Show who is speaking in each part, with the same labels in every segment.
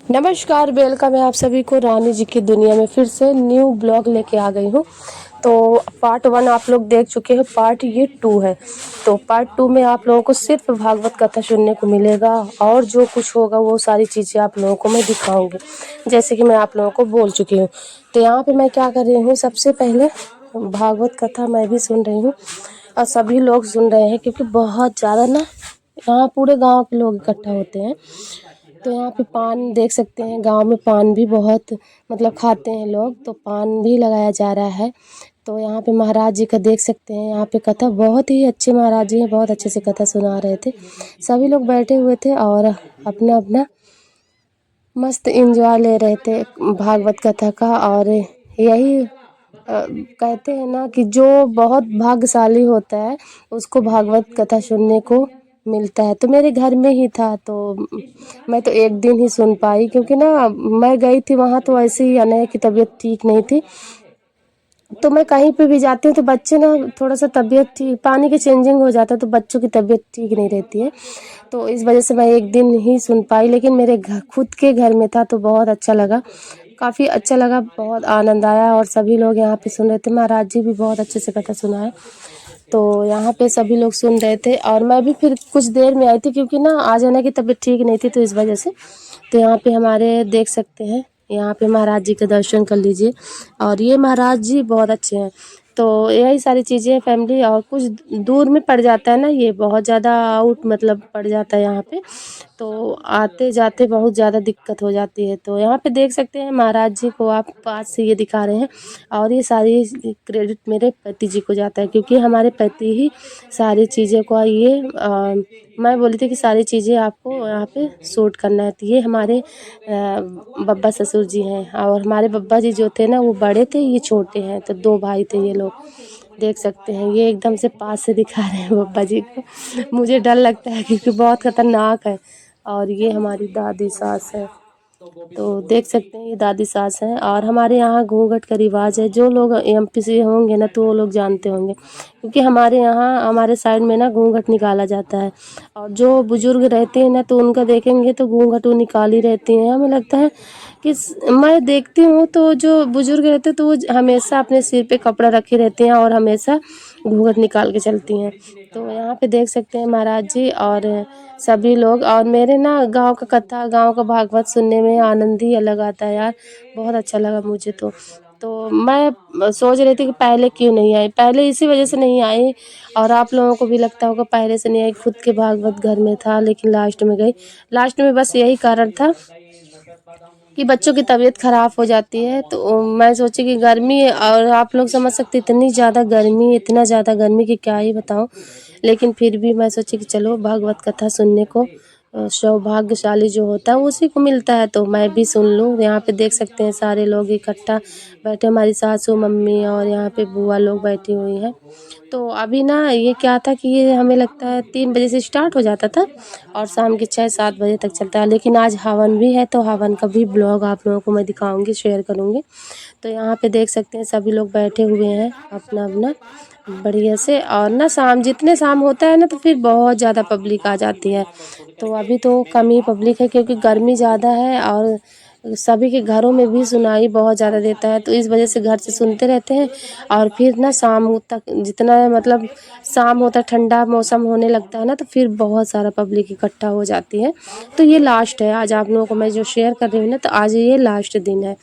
Speaker 1: नमस्कार, वेलकम है आप सभी को रानी जी की दुनिया में। फिर से न्यू ब्लॉग लेके आ गई हूँ। तो पार्ट 1 आप लोग देख चुके हैं, पार्ट ये 2 है। तो पार्ट 2 में आप लोगों को सिर्फ भागवत कथा सुनने को मिलेगा और जो कुछ होगा वो सारी चीज़ें आप लोगों को मैं दिखाऊंगी, जैसे कि मैं आप लोगों को बोल चुकी हूँ। तो यहाँ पे मैं क्या कर रही हूँ, सबसे पहले भागवत कथा मैं भी सुन रही हूँ और सभी लोग सुन रहे हैं, क्योंकि बहुत ज़्यादा ना यहाँ पूरे गाँव के लोग इकट्ठा होते हैं। तो यहाँ पे पान देख सकते हैं, गांव में पान भी बहुत मतलब खाते हैं लोग, तो पान भी लगाया जा रहा है। तो यहाँ पे महाराज जी का देख सकते हैं, यहाँ पे कथा बहुत ही अच्छे महाराज जी हैं, बहुत अच्छे से कथा सुना रहे थे। सभी लोग बैठे हुए थे और अपना अपना मस्त एंजॉय ले रहे थे भागवत कथा का। और यही कहते हैं ना कि जो बहुत भाग्यशाली होता है उसको भागवत कथा सुनने को मिलता है। तो मेरे घर में ही था, तो मैं तो एक दिन ही सुन पाई, क्योंकि ना मैं गई थी वहाँ तो ऐसे ही अनय की तबीयत ठीक नहीं थी। तो मैं कहीं पे भी जाती हूँ तो बच्चे ना थोड़ा सा तबीयत ठीक, पानी के चेंजिंग हो जाता है तो बच्चों की तबीयत ठीक नहीं रहती है। तो इस वजह से मैं एक दिन ही सुन पाई, लेकिन मेरे खुद के घर में था तो बहुत अच्छा लगा, काफ़ी अच्छा लगा, बहुत आनंद आया। और सभी लोग यहाँ पे सुन रहे थे, महाराज जी भी बहुत अच्छे से कथा सुनाए। तो यहाँ पे सभी लोग सुन रहे थे और मैं भी फिर कुछ देर में आई थी, क्योंकि ना आज आना की तबीयत ठीक नहीं थी, तो इस वजह से। तो यहाँ पे हमारे देख सकते हैं, यहाँ पे महाराज जी का दर्शन कर लीजिए। और ये महाराज जी बहुत अच्छे हैं। तो यही सारी चीज़ें फैमिली, और कुछ दूर में पड़ जाता है ना, ये बहुत ज़्यादा आउट मतलब पड़ जाता है यहाँ पे, तो आते जाते बहुत ज़्यादा दिक्कत हो जाती है। तो यहाँ पे देख सकते हैं महाराज जी को आप पास से ये दिखा रहे हैं। और ये सारी क्रेडिट मेरे पति जी को जाता है, क्योंकि हमारे पति ही सारी चीज़ें को ये मैं बोली थी कि सारी चीज़ें आपको यहाँ पे शूट करना है। तो ये हमारे बब्बा ससुर जी हैं, और हमारे बब्बा जी जो थे ना वो बड़े थे, ये छोटे हैं, तो 2 भाई थे ये लोग। देख सकते हैं, ये एकदम से पास से दिखा रहे हैं बब्बा जी को। मुझे डर लगता है क्योंकि बहुत खतरनाक है। और ये हमारी दादी सास है, तो देख सकते हैं ये दादी सास हैं। और हमारे यहाँ घूंघट का रिवाज है, जो लोग एमपी से होंगे ना तो वो लोग जानते होंगे, क्योंकि हमारे यहाँ हमारे साइड में ना घूंघट निकाला जाता है। और जो बुजुर्ग रहते हैं ना तो उनका देखेंगे तो घूंघट वो निकाली रहती हैं। हमें लगता है कि मैं देखती हूँ तो जो बुजुर्ग रहते हैं तो वो हमेशा अपने सिर पे कपड़ा रखे रहते हैं और हमेशा घूंघट निकाल के चलती हैं। तो यहाँ पे देख सकते हैं महाराज जी और सभी लोग। और मेरे ना गांव का कथा, गांव का भागवत सुनने में आनंद ही अलग आता है यार, बहुत अच्छा लगा मुझे। तो मैं सोच रही थी कि पहले क्यों नहीं आई, पहले इसी वजह से नहीं आई। और आप लोगों को भी लगता होगा पहले से नहीं आई, खुद के भागवत घर में था लेकिन लास्ट में गई। लास्ट में बस यही कारण था कि बच्चों की तबीयत ख़राब हो जाती है। तो मैं सोची कि गर्मी, और आप लोग समझ सकते इतनी ज़्यादा गर्मी, इतना ज़्यादा गर्मी कि क्या ही बताऊँ। लेकिन फिर भी मैं सोची कि चलो भागवत कथा सुनने को सौभाग्यशाली जो होता है उसी को मिलता है, तो मैं भी सुन लूँ। यहाँ पे देख सकते हैं सारे लोग इकट्ठा बैठे, हमारी सासू मम्मी और यहाँ पे बुआ लोग बैठी हुई हैं। तो अभी ना ये क्या था कि ये हमें लगता है 3 बजे से स्टार्ट हो जाता था और शाम के 6-7 बजे तक चलता है, लेकिन आज हवन भी है तो हवन का भी ब्लॉग आप लोगों को मैं दिखाऊंगी, शेयर करूंगी। तो यहाँ पे देख सकते हैं सभी लोग बैठे हुए हैं अपना अपना बढ़िया से। और ना शाम, जितने शाम होता है ना तो फिर बहुत ज़्यादा पब्लिक आ जाती है। तो अभी तो कम ही पब्लिक है, क्योंकि गर्मी ज़्यादा है और सभी के घरों में भी सुनाई बहुत ज़्यादा देता है, तो इस वजह से घर से सुनते रहते हैं। और फिर ना शाम तक जितना मतलब शाम होता है, ठंडा मौसम होने लगता है ना, तो फिर बहुत सारा पब्लिक इकट्ठा हो जाती है। तो ये लास्ट है आज आप लोगों को मैं जो शेयर कर रही हूँ ना, तो आज ये लास्ट दिन है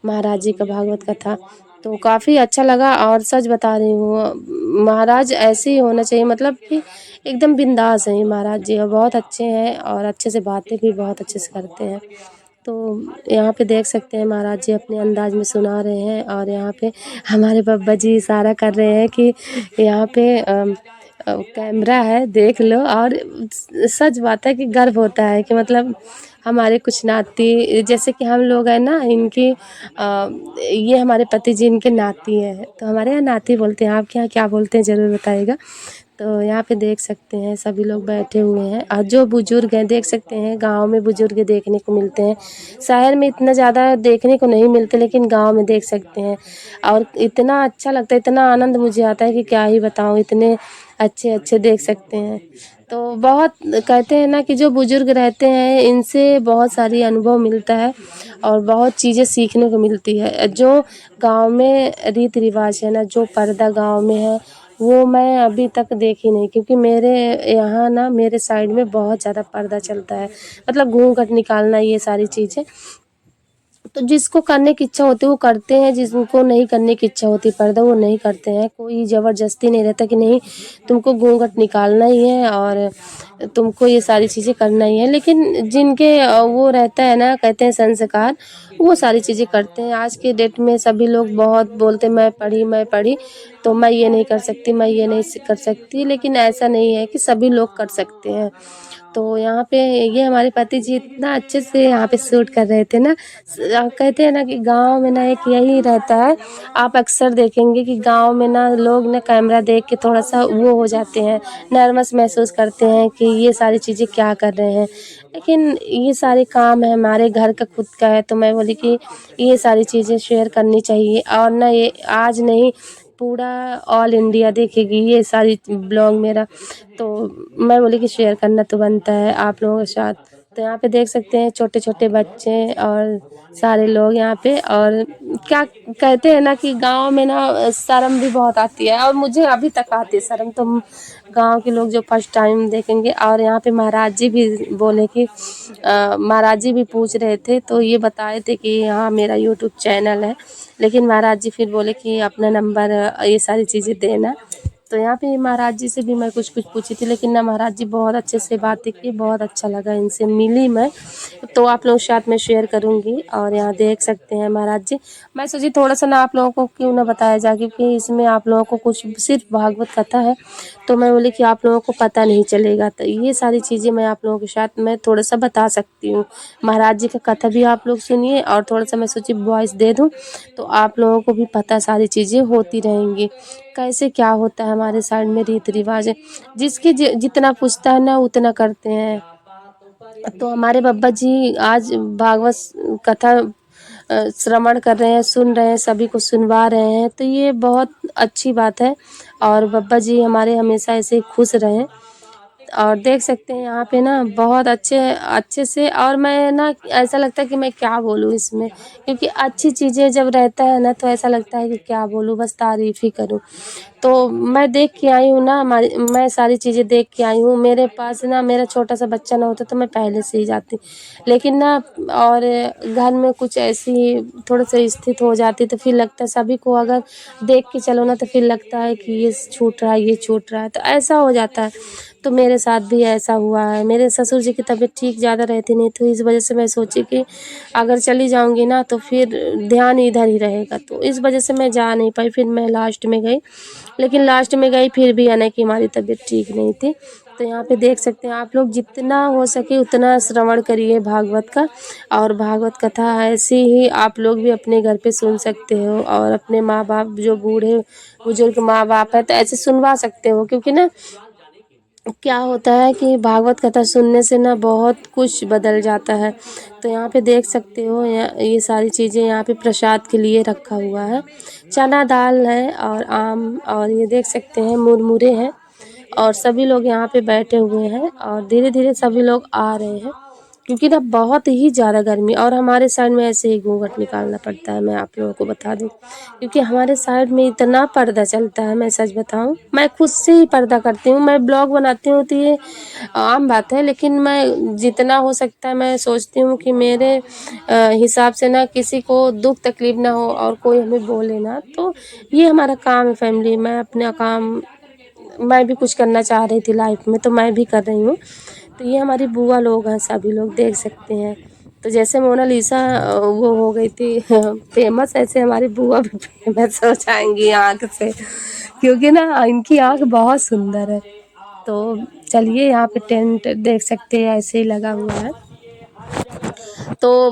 Speaker 1: महाराज जी का भागवत कथा। तो काफ़ी अच्छा लगा। और सच बता रही हूँ, महाराज ऐसे ही होना चाहिए, मतलब कि एकदम बिंदास हैं महाराज जी, और बहुत अच्छे हैं और अच्छे से बातें भी बहुत अच्छे से करते हैं। तो यहाँ पे देख सकते हैं महाराज जी अपने अंदाज में सुना रहे हैं। और यहाँ पे हमारे बब्बा जी इशारा कर रहे हैं कि यहाँ पे कैमरा है देख लो। और सच बात है कि गर्व होता है कि मतलब हमारे कुछ नाती, जैसे कि हम लोग हैं ना इनकी ये हमारे पति जी इनके नाती हैं, तो हमारे यहाँ नाती बोलते हैं, आपके यहाँ क्या बोलते हैं ज़रूर बताइएगा। तो यहाँ पे देख सकते हैं सभी लोग बैठे हुए हैं, और जो बुजुर्ग हैं देख सकते हैं, गांव में बुजुर्ग देखने को मिलते हैं, शहर में इतना ज़्यादा देखने को नहीं मिलते, लेकिन गांव में देख सकते हैं। और इतना अच्छा लगता है, इतना आनंद मुझे आता है कि क्या ही बताऊँ। इतने अच्छे अच्छे देख सकते हैं। तो बहुत कहते हैं ना कि जो बुजुर्ग रहते हैं इनसे बहुत सारी अनुभव मिलता है और बहुत चीज़ें सीखने को मिलती है। जो गाँव में रीति रिवाज है ना, जो पर्दा गाँव में है वो मैं अभी तक देखी नहीं, क्योंकि मेरे यहाँ ना मेरे साइड में बहुत ज़्यादा पर्दा चलता है, मतलब घूंघट निकालना ये सारी चीज़ें। तो जिसको करने की इच्छा होती है वो करते हैं, जिनको नहीं करने की इच्छा होती पर्दा वो नहीं करते हैं। कोई ज़बरदस्ती नहीं रहता कि नहीं तुमको घूंघट निकालना ही है और तुमको ये सारी चीज़ें करना ही है। लेकिन जिनके वो रहता है ना, कहते हैं संस्कार, वो सारी चीज़ें करते हैं। आज के डेट में सभी लोग बहुत बोलते मैं पढ़ी तो मैं ये नहीं कर सकती, मैं ये नहीं कर सकती, लेकिन ऐसा नहीं है कि सभी लोग कर सकते हैं। तो यहाँ पे ये हमारे पति जी इतना अच्छे से यहाँ पे शूट कर रहे थे ना, कहते हैं ना कि गांव में ना एक यही रहता है, आप अक्सर देखेंगे कि गांव में ना लोग ना कैमरा देख के थोड़ा सा वो हो जाते हैं, नर्वस महसूस करते हैं कि ये सारी चीज़ें क्या कर रहे हैं। लेकिन ये सारे काम है हमारे घर का खुद का है, तो मैं बोली कि ये सारी चीज़ें शेयर करनी चाहिए। और ना ये आज नहीं, पूरा ऑल इंडिया देखेगी ये सारी ब्लॉग मेरा। तो मैं बोली कि शेयर करना तो बनता है आप लोगों के साथ। तो यहाँ पे देख सकते हैं छोटे छोटे बच्चे और सारे लोग यहाँ पे। और क्या कहते हैं ना कि गांव में ना शर्म भी बहुत आती है, और मुझे अभी तक आती है शर्म। तो गांव के लोग जो फर्स्ट टाइम देखेंगे। और यहाँ पे महाराज जी भी बोले कि महाराज जी भी पूछ रहे थे, तो ये बताए थे कि हाँ मेरा यूट्यूब चैनल है, लेकिन महाराज जी फिर बोले कि अपना नंबर ये सारी चीज़ें देना। तो यहाँ पे महाराज जी से भी मैं कुछ कुछ पूछी थी, लेकिन ना महाराज जी बहुत अच्छे से बातें की, बहुत अच्छा लगा इनसे मिली मैं। तो आप लोगों के साथ में शेयर करूँगी। और यहाँ देख सकते हैं महाराज जी। मैं सोची थोड़ा सा ना आप लोगों को क्यों ना बताया जाए, क्योंकि इसमें आप लोगों को कुछ सिर्फ भागवत कथा है, तो मैं बोली कि आप लोगों को पता नहीं चलेगा। तो ये सारी चीज़ें मैं आप लोगों के साथ में थोड़ा सा बता सकती हूँ। महाराज जी का कथा भी आप लोग सुनिए, और थोड़ा सा मैं सोची वॉइस दे दूँ, तो आप लोगों को भी पता सारी चीज़ें होती रहेंगी कैसे क्या होता है हमारे साइड में रीति रिवाज है। जिसकी जितना पूछता है ना उतना करते हैं। तो हमारे बाबा जी आज भागवत कथा श्रवण कर रहे हैं, सुन रहे हैं, सभी को सुनवा रहे हैं, तो ये बहुत अच्छी बात है। और बाबा जी हमारे हमेशा ऐसे खुश रहें। और देख सकते हैं यहाँ पे ना बहुत अच्छे अच्छे से। और मैं ना ऐसा लगता है कि मैं क्या बोलूँ इसमें, क्योंकि अच्छी चीज़ें जब रहता है ना तो ऐसा लगता है कि क्या बोलूँ, बस तारीफ़ ही करूँ। तो मैं देख के आई हूँ ना, मैं सारी चीज़ें देख के आई हूँ। मेरे पास ना मेरा छोटा सा बच्चा ना होता तो मैं पहले से ही जाती, लेकिन ना और घर में कुछ ऐसी थोड़ा सा स्थिति हो जाती तो फिर लगता है सभी को अगर देख के चलो ना तो फिर लगता है कि ये छूट रहा है, ये छूट रहा है, तो ऐसा हो जाता है। तो मेरे साथ भी ऐसा हुआ है। मेरे ससुर जी की तबीयत ठीक ज़्यादा रहती नहीं, तो इस वजह से मैं सोची कि अगर चली जाऊँगी ना तो फिर ध्यान इधर ही रहेगा, तो इस वजह से मैं जा नहीं पाई। फिर मैं लास्ट में गई, लेकिन लास्ट में गई फिर भी यानी कि हमारी तबीयत ठीक नहीं थी। तो यहाँ पे देख सकते हैं आप लोग जितना हो सके उतना श्रवण करिए भागवत का। और भागवत कथा ऐसी ही आप लोग भी अपने घर पे सुन सकते हो, और अपने माँ बाप जो बूढ़े बुजुर्ग माँ बाप है तो ऐसे सुनवा सकते हो। क्योंकि ना क्या होता है कि भागवत कथा सुनने से ना बहुत कुछ बदल जाता है। तो यहाँ पे देख सकते हो ये सारी चीज़ें यहाँ पे प्रसाद के लिए रखा हुआ है। चना दाल है और आम, और ये देख सकते हैं मुरमुरे हैं। और सभी लोग यहाँ पे बैठे हुए हैं, और धीरे धीरे सभी लोग आ रहे हैं, क्योंकि ना बहुत ही ज़्यादा गर्मी। और हमारे साइड में ऐसे ही घूंघट निकालना पड़ता है, मैं आप लोगों को बता दूँ, क्योंकि हमारे साइड में इतना पर्दा चलता है, मैं सच बताऊँ मैं खुद से ही पर्दा करती हूँ। मैं ब्लॉग बनाती हूँ तो ये आम बात है, लेकिन मैं जितना हो सकता है मैं सोचती हूँ कि मेरे हिसाब से ना किसी को दुख तकलीफ ना हो और कोई हमें बोले ना। तो ये हमारा काम है फैमिली, मैं अपना काम मैं भी कुछ करना चाह रही थी लाइफ में, तो मैं भी कर रही हूँ। तो ये हमारी बुआ लोग हैं, सभी लोग देख सकते हैं। तो जैसे मोनालिसा वो हो गई थी फेमस, ऐसे हमारी बुआ भी फेमस हो जाएंगी आँख से, क्योंकि ना इनकी आँख बहुत सुंदर है। तो चलिए यहाँ पे टेंट देख सकते हैं ऐसे ही लगा हुआ है। तो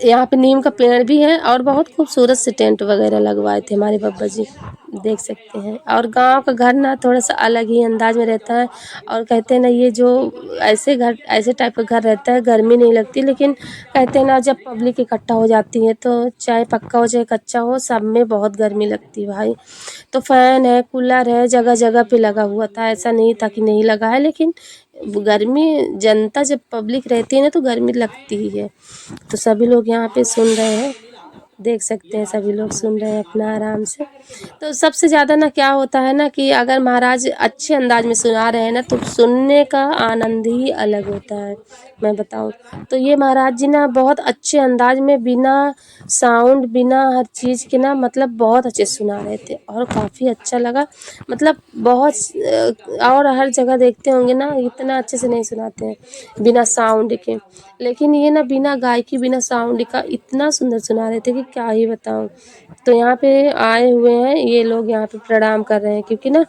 Speaker 1: यहाँ पे नीम का पेड़ भी है और बहुत खूबसूरत से टेंट वगैरह लगवाए थे हमारे बब्बा जी, देख सकते हैं। और गांव का घर ना थोड़ा सा अलग ही अंदाज में रहता है। और कहते हैं ना, ये जो ऐसे घर, ऐसे टाइप का घर रहता है, गर्मी नहीं लगती। लेकिन कहते हैं ना, जब पब्लिक इकट्ठा हो जाती है तो चाहे पक्का हो चाहे कच्चा हो, सब में बहुत गर्मी लगती है भाई। तो फैन है, कूलर है, जगह जगह पे लगा हुआ था, ऐसा नहीं था कि नहीं लगा है। लेकिन गर्मी, जनता जब पब्लिक रहती है ना तो गर्मी लगती ही है। तो सभी लोग यहाँ पे सुन रहे हैं, देख सकते हैं, सभी लोग सुन रहे हैं अपना आराम से। तो सबसे ज़्यादा ना क्या होता है ना, कि अगर महाराज अच्छे अंदाज में सुना रहे हैं ना तो सुनने का आनंद ही अलग होता है, मैं बताऊं। तो ये महाराज जी ना बहुत अच्छे अंदाज में, बिना साउंड, बिना हर चीज़ के ना, मतलब बहुत अच्छे सुना रहे थे और काफ़ी अच्छा लगा। मतलब बहुत और हर जगह देखते होंगे ना, इतना अच्छे से नहीं सुनाते हैं बिना साउंड के। लेकिन ये ना बिना गायकी, बिना साउंड का इतना सुंदर सुना रहे थे कि क्या ही बताऊं। तो यहाँ पे आए हुए हैं ये लोग, यहाँ पे प्रणाम कर रहे हैं, क्योंकि ना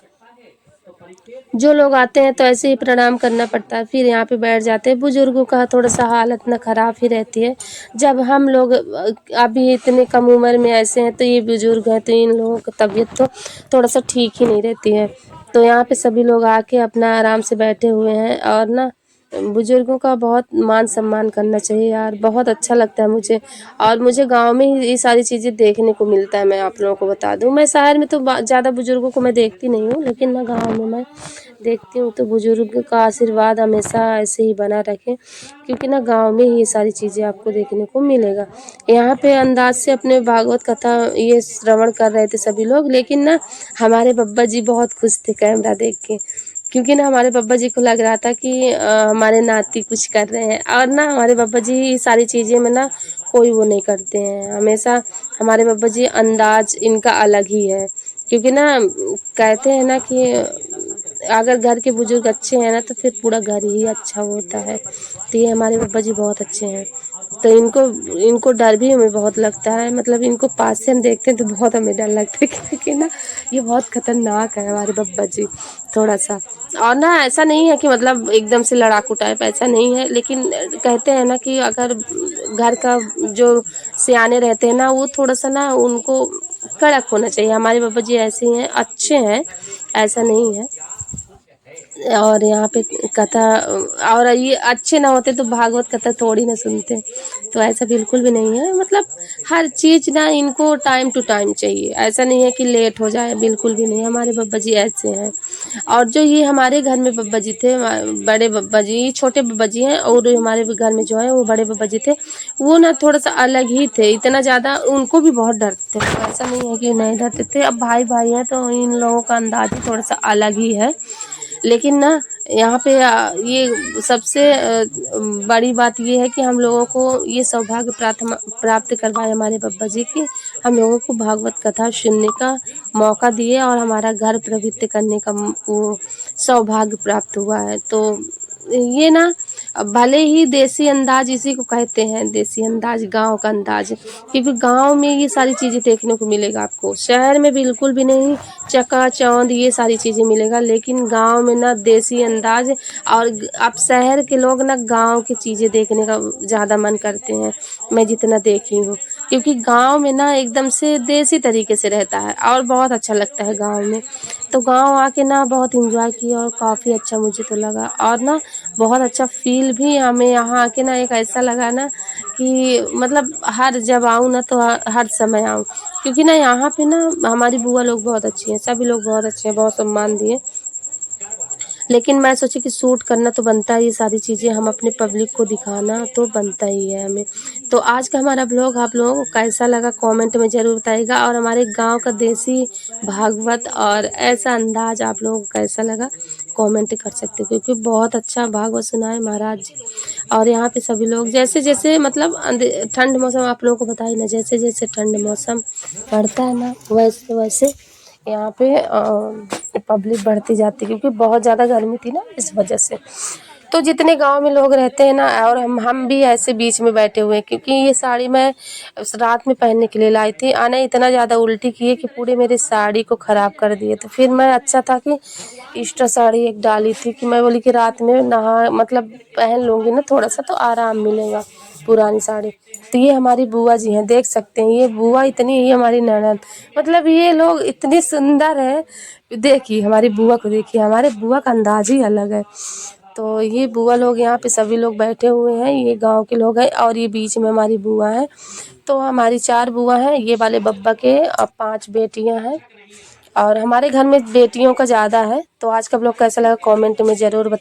Speaker 1: जो लोग आते हैं तो ऐसे ही प्रणाम करना पड़ता है, फिर यहाँ पे बैठ जाते हैं। बुजुर्गों का थोड़ा सा हालत ना ख़राब ही रहती है। जब हम लोग अभी इतने कम उम्र में ऐसे हैं, तो ये बुजुर्ग हैं, तो इन लोगों की तबीयत तो थोड़ा सा ठीक ही नहीं रहती है। तो यहाँ पे सभी लोग आके अपना आराम से बैठे हुए हैं। और ना बुजुर्गों का बहुत मान सम्मान करना चाहिए यार, बहुत अच्छा लगता है मुझे। और मुझे गांव में ही ये सारी चीज़ें देखने को मिलता है। मैं आप लोगों को बता दूं, मैं शहर में तो ज़्यादा बुजुर्गों को मैं देखती नहीं हूँ, लेकिन मैं गांव में मैं देखती हूँ। तो बुजुर्ग का आशीर्वाद हमेशा ऐसे ही बना रखे, क्योंकि ना गांव में ही ये सारी चीज़ें आपको देखने को मिलेगा। यहाँ पे अंदाज से अपने भागवत कथा ये श्रवण कर रहे थे सभी लोग। लेकिन ना हमारे बब्बा जी बहुत खुश थे कैमरा देख के, क्योंकि ना हमारे बब्बा जी को लग रहा था कि हमारे नाती कुछ कर रहे हैं। और ना हमारे बब्बा जी सारी चीज़ें में ना कोई वो नहीं करते हैं, हमेशा हमारे बब्बा जी अंदाज इनका अलग ही है। क्योंकि ना कहते हैं ना कि अगर घर के बुजुर्ग अच्छे हैं ना तो फिर पूरा घर ही अच्छा होता है। तो ये हमारे बब्बा जी बहुत अच्छे हैं। तो इनको इनको डर भी हमें बहुत लगता है, मतलब इनको पास से हम देखते हैं तो बहुत हमें डर लगता है, क्योंकि ना ये बहुत खतरनाक है हमारे बब्बा जी, थोड़ा सा। और ना ऐसा नहीं है कि मतलब एकदम से लड़ाकू टाइप, ऐसा नहीं है। लेकिन कहते हैं ना कि अगर घर का जो सियाने रहते हैं ना, वो थोड़ा सा ना उनको कड़क होना चाहिए। हमारे बाबा जी ऐसे ही हैं, अच्छे हैं, ऐसा नहीं है। और यहाँ पे कथा, और ये अच्छे ना होते तो भागवत कथा थोड़ी ना सुनते। तो ऐसा बिल्कुल भी नहीं है, मतलब हर चीज़ ना इनको टाइम टू टाइम चाहिए, ऐसा नहीं है कि लेट हो जाए, बिल्कुल भी नहीं। हमारे बब्बा जी ऐसे हैं। और जो ये हमारे घर में बब्बा जी थे, बड़े बब्बा जी, छोटे बब्बा जी हैं, और हमारे घर में जो है वो बड़े बब्बा जी थे, वो ना थोड़ा सा अलग ही थे। इतना ज़्यादा उनको भी बहुत डरते थे, ऐसा नहीं है कि नहीं डरते थे। अब भाई भाई हैं तो इन लोगों का अंदाज ही थोड़ा सा अलग ही है। लेकिन ना यहाँ पे ये सबसे बड़ी बात ये है कि हम लोगों को ये सौभाग्य प्राप्त करवाए हमारे बब्बा जी की, हम लोगों को भागवत कथा सुनने का मौका दिए और हमारा घर प्रवृत्ति करने का वो सौभाग्य प्राप्त हुआ है। तो ये ना भले ही देसी अंदाज इसी को कहते हैं, देसी अंदाज, गांव का अंदाज, क्योंकि गांव में ये सारी चीज़ें देखने को मिलेगा आपको, शहर में बिल्कुल भी नहीं। चकाचौंध ये सारी चीज़ें मिलेगा, लेकिन गांव में ना देसी अंदाज। और अब शहर के लोग ना गांव की चीज़ें देखने का ज़्यादा मन करते हैं, मैं जितना देखी हूँ। क्योंकि गांव में ना एकदम से देसी तरीके से रहता है और बहुत अच्छा लगता है गांव में। तो गांव आके ना बहुत इंजॉय किया और काफ़ी अच्छा मुझे तो लगा। और ना बहुत अच्छा फील भी हमें यहाँ आके ना एक ऐसा लगा ना कि मतलब हर जब आऊँ ना तो हर समय आऊँ, क्योंकि ना यहाँ पे ना हमारी बुआ लोग बहुत अच्छी हैं, सभी लोग बहुत अच्छे हैं, बहुत सम्मान दिए। लेकिन मैं सोची कि शूट करना तो बनता है, ये सारी चीज़ें हम अपने पब्लिक को दिखाना तो बनता ही है हमें। तो आज का हमारा ब्लॉग आप लोगों को कैसा लगा कमेंट में ज़रूर बताइएगा। और हमारे गांव का देसी भागवत और ऐसा अंदाज आप लोगों को कैसा लगा कमेंट कर सकते हो, क्योंकि बहुत अच्छा भागवत सुनाए महाराज जी। और यहाँ पे सभी लोग जैसे जैसे मतलब ठंड मौसम आप लोगों को बताई ना, जैसे जैसे ठंड मौसम पड़ता है ना, वैसे वैसे यहाँ पे पब्लिक बढ़ती जाती है, क्योंकि बहुत ज़्यादा गर्मी थी ना, इस वजह से। तो जितने गांव में लोग रहते हैं ना, और हम भी ऐसे बीच में बैठे हुए हैं, क्योंकि ये साड़ी मैं उस रात में पहनने के लिए लाई थी। आने इतना ज़्यादा उल्टी किए कि पूरे मेरी साड़ी को ख़राब कर दिए। तो फिर मैं अच्छा था कि एक्स्ट्रा साड़ी एक डाली थी कि मैं बोली कि रात में नहा मतलब पहन लूँगी ना थोड़ा सा तो आराम मिलेगा पुरानी साड़ी। तो ये हमारी बुआ जी हैं, देख सकते हैं, ये बुआ इतनी, ये हमारी ननद, मतलब ये लोग इतनी सुंदर है। देखिए हमारी बुआ को, देखिए हमारे बुआ का अंदाज ही अलग है। तो ये बुआ लोग यहाँ पे सभी लोग बैठे हुए हैं, ये गांव के लोग हैं, और ये बीच में हमारी बुआ है। तो हमारी 4 बुआ हैं, ये वाले बब्बा के, और 5 बेटियां हैं, और हमारे घर में बेटियों का ज़्यादा है। तो आज का ब्लॉग कैसा लगा कमेंट में ज़रूर बताएं।